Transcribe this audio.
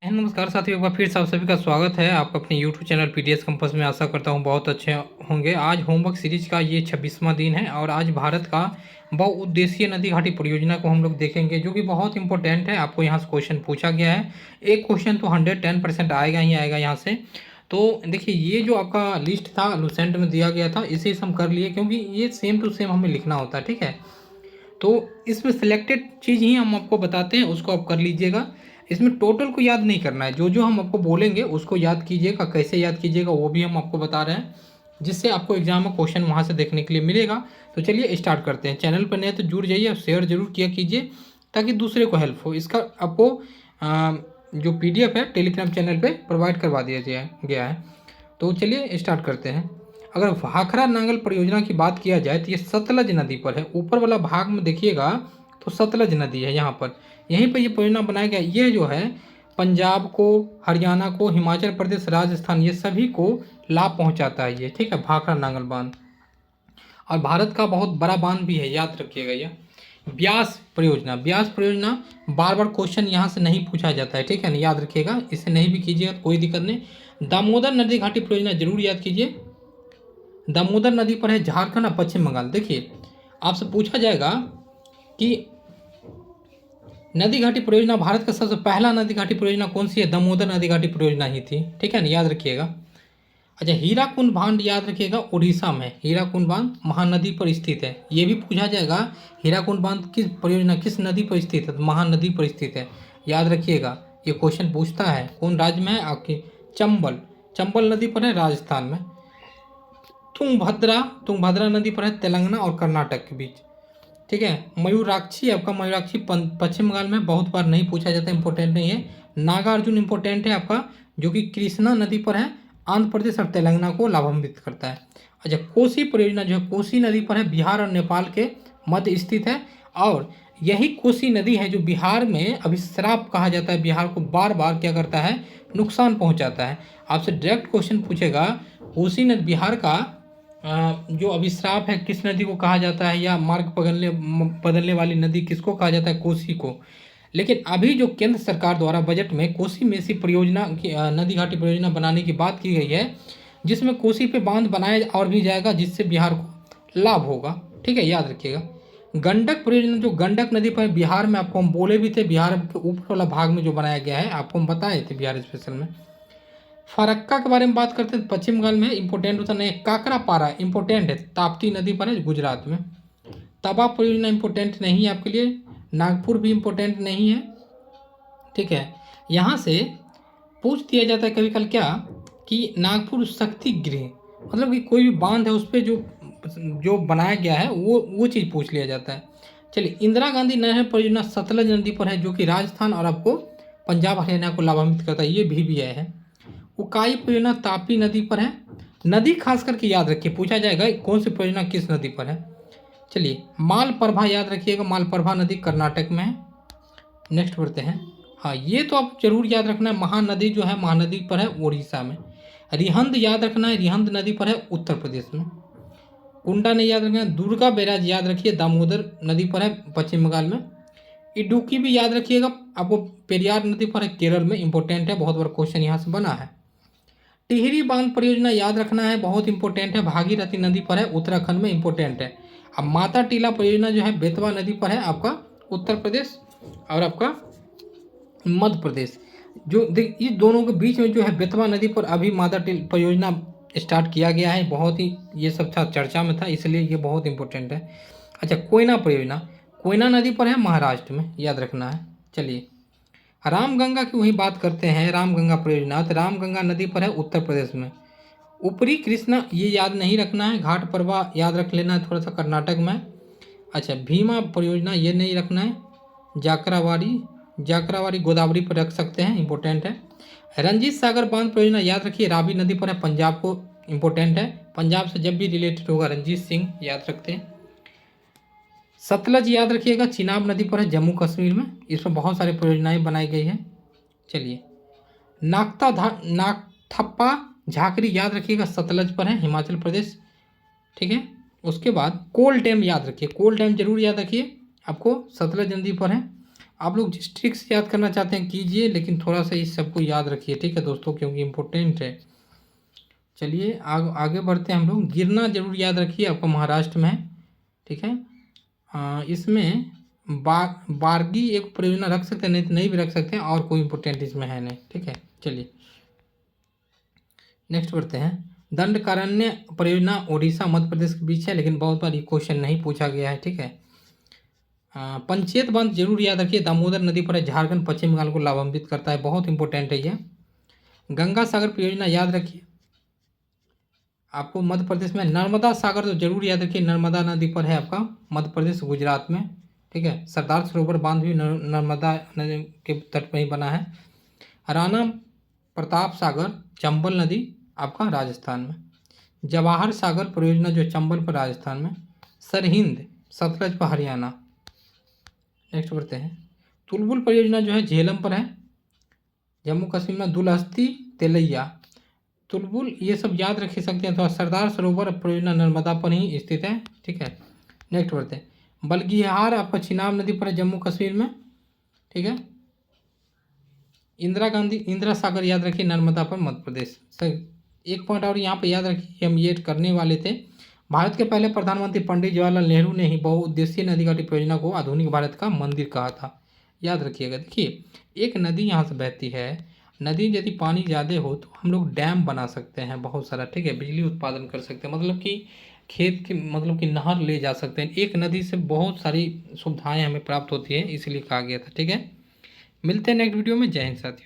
नमस्कार साथियों, एक बार फिर से आप सभी का स्वागत है आपका अपने यूट्यूब चैनल पीडीएस कंपस में। आशा करता हूँ बहुत अच्छे होंगे। आज होमवर्क सीरीज का ये 26वां दिन है और आज भारत का बहुउद्देशीय नदी घाटी परियोजना को हम लोग देखेंगे, जो कि बहुत इंपॉर्टेंट है। आपको यहाँ से क्वेश्चन पूछा गया है। एक क्वेश्चन तो 110% आएगा ही आएगा यहाँ से। तो देखिए, ये जो आपका लिस्ट था लुसेंट में दिया गया था, इसे हम कर लिए क्योंकि ये सेम टू सेम हमें लिखना होता है। ठीक है, तो इसमें सिलेक्टेड चीज़ ही हम आपको बताते हैं, उसको आप कर लीजिएगा। इसमें टोटल को याद नहीं करना है, जो जो हम आपको बोलेंगे उसको याद कीजिएगा। कैसे याद कीजिएगा वो भी हम आपको बता रहे हैं, जिससे आपको एग्जाम में क्वेश्चन वहाँ से देखने के लिए मिलेगा। तो चलिए स्टार्ट करते हैं। चैनल पर नए तो जुड़ जाइए और शेयर जरूर किया कीजिए ताकि दूसरे को हेल्प हो। इसका आपको जो PDF है टेलीग्राम चैनल पर प्रोवाइड करवा दिया गया है। तो चलिए स्टार्ट करते हैं। अगर भाखड़ा नांगल परियोजना की बात किया जाए तो ये सतलज नदी पर है। ऊपर वाला भाग में देखिएगा तो सतलज नदी है यहाँ पर, यहीं पर ये परियोजना बनाया गया। ये जो है पंजाब को, हरियाणा को, हिमाचल प्रदेश, राजस्थान, ये सभी को लाभ पहुँचाता है ये। ठीक है, भाखड़ा नांगल बांध और भारत का बहुत बड़ा बांध भी है, याद रखिएगा। ये ब्यास परियोजना, ब्यास परियोजना बार बार क्वेश्चन यहाँ से नहीं पूछा जाता है। ठीक है ना, याद रखिएगा। इसे नहीं भी कीजिएगा कोई दिक्कत नहीं। दामोदर नदी घाटी परियोजना जरूर याद कीजिए। दामोदर नदी पर है झारखंड और पश्चिम बंगाल। देखिए, आपसे पूछा जाएगा कि नदी घाटी परियोजना भारत का सबसे पहला नदी घाटी परियोजना कौन सी है? दामोदर नदी घाटी परियोजना ही थी। ठीक है ना, याद रखिएगा। अच्छा, हीराकुंड बांध याद रखिएगा, उड़ीसा में हीराकुंड बांध महानदी पर स्थित है। ये भी पूछा जाएगा हीराकुंड बांध किस परियोजना, किस नदी पर स्थित है? तो महानदी पर स्थित है, याद रखिएगा। ये क्वेश्चन पूछता है। कौन राज्य में है आपकी? चंबल, चंबल नदी पर है राजस्थान में। तुंगभद्रा नदी पर है तेलंगाना और कर्नाटक के बीच। ठीक है, मयूराक्षी आपका, मयूराक्षी पश्चिम बंगाल में, बहुत बार नहीं पूछा जाता, इंपॉर्टेंट नहीं है। नागार्जुन इंपॉर्टेंट है आपका, जो कि कृष्णा नदी पर है, आंध्र प्रदेश और तेलंगाना को लाभान्वित करता है। अच्छा, कोसी परियोजना जो है कोसी नदी पर है, बिहार और नेपाल के मध्य स्थित है। और यही कोसी नदी है जो बिहार में अभिश्राप कहा जाता है, बिहार को बार बार क्या करता है? नुकसान पहुंचाता है। आपसे डायरेक्ट क्वेश्चन पूछेगा, कोसी नदी बिहार का जो अभिश्राप है किस नदी को कहा जाता है, या मार्ग बदलने वाली नदी किसको कहा जाता है? कोसी को। लेकिन अभी जो केंद्र सरकार द्वारा बजट में कोसी मेसी परियोजना की नदी घाटी परियोजना बनाने की बात की गई है, जिसमें कोसी पे बांध बनाया और भी जाएगा, जिससे बिहार को लाभ होगा। ठीक है, याद रखिएगा। गंडक परियोजना जो गंडक नदी पर बिहार में, आपको हम बोले भी थे, बिहार के ऊपर वाला भाग में जो बनाया गया है, आपको हम बताए थे बिहार स्पेशल में। फरक्का के बारे में बात करते हैं, पश्चिम बंगाल में, इंपॉर्टेंट होता नहीं। काकरापारा इंपॉर्टेंट है, ताप्ती नदी पर है, गुजरात में। तवा परियोजना इंपॉर्टेंट नहीं है आपके लिए। नागपुर भी इंपॉर्टेंट नहीं है। ठीक है, यहाँ से पूछ दिया जाता है कभी कल क्या, कि नागपुर शक्ति गृह, मतलब कि कोई भी बांध है उस पर जो जो बनाया गया है वो चीज़ पूछ लिया जाता है। चलिए, इंदिरा गांधी नहर परियोजना सतलज नदी पर है, जो कि राजस्थान और आपको पंजाब हरियाणा को लाभान्वित करता है। ये भी आया है। उकाई परियोजना तापी नदी पर है। नदी खास करके याद रखिए, पूछा जाएगा कौन सी परियोजना किस नदी पर है। चलिए, मालप्रभा याद रखिएगा, मालप्रभा नदी कर्नाटक में है। नेक्स्ट बढ़ते हैं। हाँ, ये तो आप जरूर याद रखना है, महानदी जो है महानदी पर है उड़ीसा में। रिहंद याद रखना है, रिहंद नदी पर है उत्तर प्रदेश में। कुंडा नहीं याद रखना है। दुर्गा बैराज याद रखिए, दामोदर नदी पर है पश्चिम बंगाल में। इडुक्की भी याद रखिएगा, आपको पेरियार नदी पर है केरल में, इंपॉर्टेंट है, बहुत बड़ा क्वेश्चन यहाँ से बना है। टिहरी बांध परियोजना याद रखना है, बहुत इंपॉर्टेंट है, भागीरथी नदी पर है, उत्तराखंड में, इंपॉर्टेंट है। अब माता टीला परियोजना जो है बेतवा नदी पर है, आपका उत्तर प्रदेश और आपका मध्य प्रदेश। जो इस दोनों के बीच में जो है बेतवा नदी पर अभी माता टीला परियोजना स्टार्ट किया गया है। बहुत ही ये सब था, चर्चा में था, इसलिए ये बहुत इंपॉर्टेंट है। अच्छा, कोयना परियोजना, कोयना नदी पर है, महाराष्ट्र में, याद रखना है। चलिए, रामगंगा की वही बात करते हैं, रामगंगा परियोजना, तो रामगंगा नदी पर है उत्तर प्रदेश में। ऊपरी कृष्णा ये याद नहीं रखना है, घाट प्रवाह याद रख लेना है थोड़ा सा, कर्नाटक में। अच्छा, भीमा परियोजना ये नहीं रखना है। जाकरावाड़ी गोदावरी पर रख सकते हैं, इंपॉर्टेंट है। रंजीत सागर बांध परियोजना याद रखिए, रावी नदी पर है, पंजाब को, इंपॉर्टेंट है। पंजाब से जब भी रिलेटेड होगा रंजीत सिंह याद रखते हैं। सतलज याद रखिएगा, चिनाब नदी पर है, जम्मू कश्मीर में, इसमें बहुत सारी परियोजनाएं बनाई गई है। चलिए, नागथप्पा झाकरी याद रखिएगा, सतलज पर है, हिमाचल प्रदेश। ठीक है, उसके बाद कोल डैम याद रखिए, कोल डैम जरूर याद रखिए, आपको सतलज नदी पर है। आप लोग जिस ट्रिक से याद करना चाहते हैं कीजिए, लेकिन थोड़ा सा इस सबको याद रखिए, ठीक है दोस्तों, क्योंकि इम्पोर्टेंट है। चलिए आगे बढ़ते हैं हम लोग। गिरना जरूर याद रखिए, आपका महाराष्ट्र में है, ठीक है। इसमें बारगी एक परियोजना रख सकते हैं, नहीं तो नहीं भी रख सकते हैं, और कोई इम्पोर्टेंट इसमें है नहीं, ठीक है। चलिए नेक्स्ट बढ़ते हैं। दंडकारण्य परियोजना उड़ीसा मध्य प्रदेश के बीच है, लेकिन बहुत बार ये क्वेश्चन नहीं पूछा गया है, ठीक है। पंचेत बांध जरूर याद रखिए, दामोदर नदी पर है, झारखंड पश्चिम बंगाल को लाभान्वित करता है, बहुत इंपॉर्टेंट है ये। गंगा सागर परियोजना याद रखिए, आपको मध्य प्रदेश में। नर्मदा सागर तो जरूर याद रखिए, नर्मदा नदी पर है आपका मध्य प्रदेश गुजरात में, ठीक है। सरदार सरोवर बांध भी नर्मदा नदी के तट पर ही बना है। राणा प्रताप सागर चंबल नदी आपका राजस्थान में। जवाहर सागर परियोजना जो चंबल पर राजस्थान में। सरहिंद सतलज पर हरियाणा। नेक्स्ट बढ़ते हैं। तुलबुल परियोजना जो है झेलम पर है, जम्मू कश्मीर में। दुलहस्ती तेलैया तुलबुल ये सब याद रख सकते हैं। तो सरदार सरोवर परियोजना नर्मदा पर ही स्थित है, ठीक है। नेक्स्ट बढ़ते हैं। बलगिहार आपका चिनाब नदी पर है, जम्मू कश्मीर में, ठीक है। इंदिरा सागर याद रखिए, नर्मदा पर मध्य प्रदेश। सही। एक पॉइंट और यहाँ पे याद रखिए, हम ये करने वाले थे। भारत के पहले प्रधानमंत्री पंडित जवाहरलाल नेहरू ने ही बहुउद्देशीय नदी घाटी परियोजना को आधुनिक भारत का मंदिर कहा था, याद रखिएगा। देखिए एक नदी यहाँ से बहती है, नदी यदि पानी ज़्यादा हो तो हम लोग डैम बना सकते हैं बहुत सारा, ठीक है। बिजली उत्पादन कर सकते हैं, मतलब कि खेत की मतलब कि नहर ले जा सकते हैं। एक नदी से बहुत सारी सुविधाएं हमें प्राप्त होती है, इसलिए कहा गया था, ठीक है। मिलते हैं नेक्स्ट वीडियो में। जय हिंद साथियों।